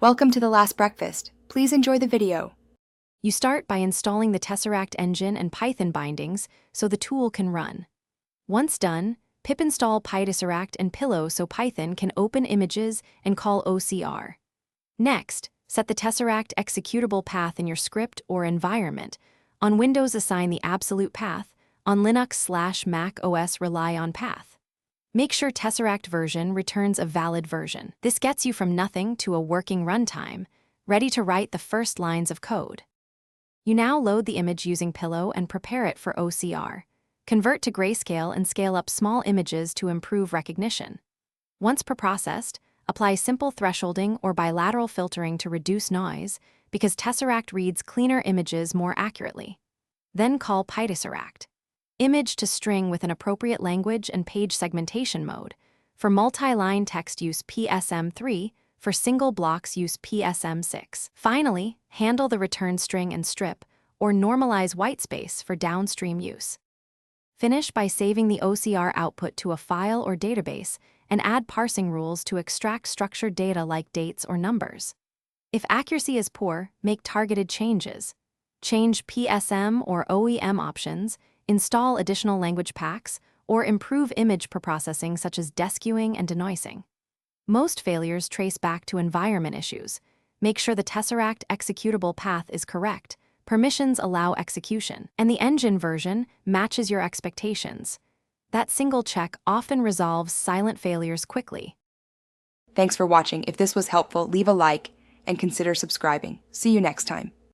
Welcome to the last breakfast. Please enjoy the video. You start by installing the Tesseract engine and Python bindings so the tool can run. Once done, pip install Tesseract and Pillow so Python can open images and call OCR. Next, set the Tesseract executable path in your script or environment. On Windows, assign the absolute path. On Linux/Mac OS, rely on path. Make sure Tesseract version returns a valid version. This gets you from nothing to a working runtime, ready to write the first lines of code. You now load the image using Pillow and prepare it for OCR. Convert to grayscale and scale up small images to improve recognition. Once preprocessed, apply simple thresholding or bilateral filtering to reduce noise, because Tesseract reads cleaner images more accurately. Then call Tesseract. Image to string with an appropriate language and page segmentation mode. For multi-line text, use PSM3. For single blocks, use PSM6. Finally, handle the return string and strip, or normalize whitespace for downstream use. Finish by saving the OCR output to a file or database and add parsing rules to extract structured data like dates or numbers. If accuracy is poor, make targeted changes. Change PSM or OEM options, install additional language packs, or improve image preprocessing such as deskewing and denoising. Most failures trace back to environment issues. Make sure the Tesseract executable path is correct, permissions allow execution, and the engine version matches your expectations. That single check often resolves silent failures quickly. Thanks for watching. If this was helpful, leave a like and consider subscribing. See you next time.